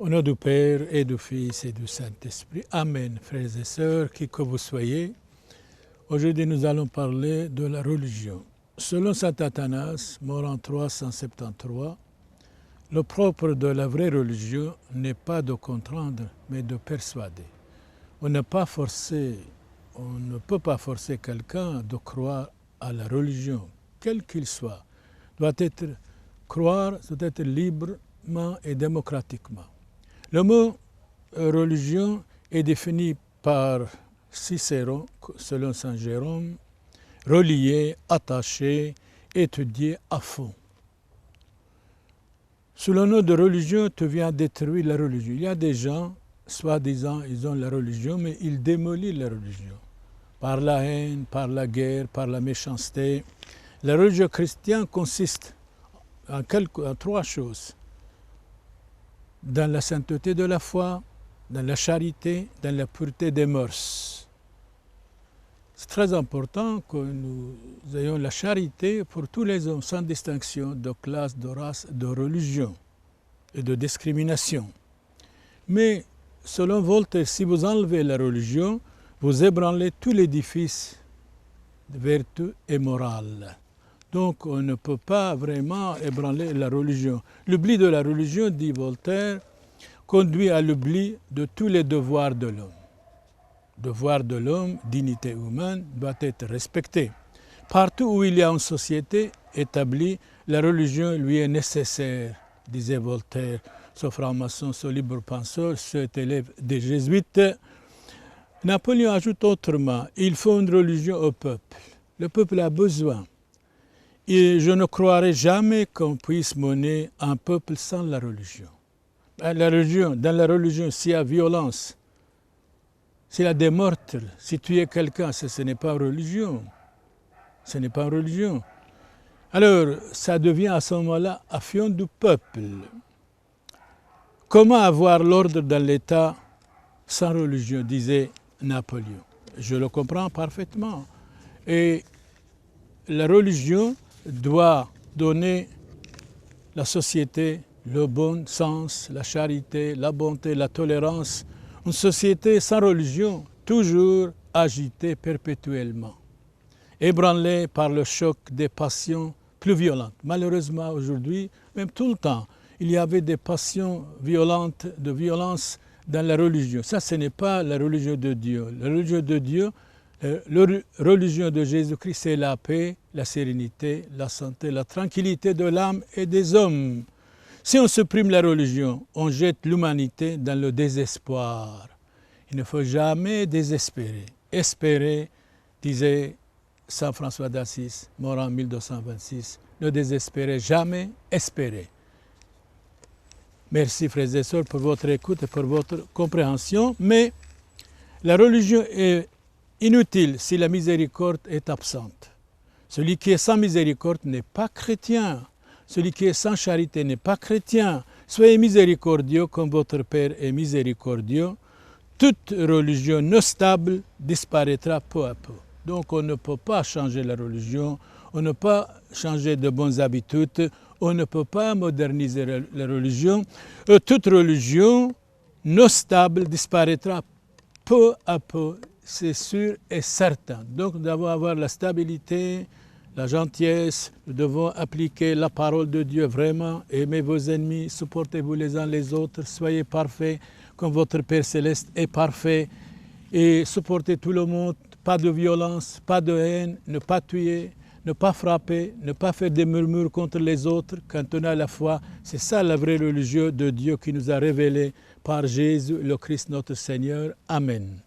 Au nom du Père et du Fils et du Saint-Esprit. Amen, frères et sœurs, qui que vous soyez. Aujourd'hui, nous allons parler de la religion. Selon saint Athanas, mort en 373, le propre de la vraie religion n'est pas de contraindre, mais de persuader. On ne peut pas forcer quelqu'un de croire à la religion, quel qu'il soit. Croire doit être librement et démocratiquement. Le mot religion est défini par Cicéron, selon saint Jérôme, relié, attaché, étudié à fond. Sous le nom de religion, tu viens détruire la religion. Il y a des gens, soi-disant, ils ont la religion, mais ils démolissent la religion. Par la haine, par la guerre, par la méchanceté. La religion chrétienne consiste en trois choses. Dans la sainteté de la foi, dans la charité, dans la pureté des mœurs. C'est très important que nous ayons la charité pour tous les hommes, sans distinction de classe, de race, de religion et de discrimination. Mais, selon Voltaire, si vous enlevez la religion, vous ébranlez tout l'édifice de vertu et morale. Donc, on ne peut pas vraiment ébranler la religion. L'oubli de la religion, dit Voltaire, conduit à l'oubli de tous les devoirs de l'homme. Devoir de l'homme, dignité humaine, doit être respectée. Partout où il y a une société établie, la religion lui est nécessaire, disait Voltaire, ce franc-maçon, ce libre penseur, cet élève des jésuites. Napoléon ajoute autrement, il faut une religion au peuple. Le peuple a besoin. Et je ne croirai jamais qu'on puisse mener un peuple sans la religion. Dans la religion, s'il y a violence, s'il y a des meurtres, si tu es quelqu'un, ce n'est pas une religion. Ce n'est pas une religion. Alors, ça devient à ce moment-là affaire du peuple. Comment avoir l'ordre dans l'État sans religion, disait Napoléon. Je le comprends parfaitement. Et la religion doit donner la société le bon sens, la charité, la bonté, la tolérance. Une société sans religion, toujours agitée perpétuellement, ébranlée par le choc des passions plus violentes. Malheureusement, aujourd'hui, même tout le temps, il y avait des passions violentes, de violence dans la religion. Ça, ce n'est pas la religion de Dieu. La religion de Dieu, la religion de Jésus-Christ, c'est la paix, la sérénité, la santé, la tranquillité de l'âme et des hommes. Si on supprime la religion, on jette l'humanité dans le désespoir. Il ne faut jamais désespérer. Espérer, disait saint François d'Assise, mort en 1226, ne désespérez jamais, espérez. Merci frères et sœurs pour votre écoute et pour votre compréhension, mais la religion est inutile si la miséricorde est absente. Celui qui est sans miséricorde n'est pas chrétien. Celui qui est sans charité n'est pas chrétien. Soyez miséricordieux comme votre Père est miséricordieux. Toute religion non stable disparaîtra peu à peu. Donc on ne peut pas changer la religion, on ne peut pas changer de bonnes habitudes, on ne peut pas moderniser la religion. Toute religion non stable disparaîtra peu à peu, c'est sûr et certain. Donc nous devons avoir la stabilité, la gentillesse, nous devons appliquer la parole de Dieu vraiment. Aimez vos ennemis, supportez-vous les uns les autres, soyez parfaits comme votre Père Céleste est parfait. Et supportez tout le monde, pas de violence, pas de haine, ne pas tuer, ne pas frapper, ne pas faire des murmures contre les autres. Quand on a la foi, c'est ça la vraie religion de Dieu qui nous a révélé par Jésus, le Christ notre Seigneur. Amen.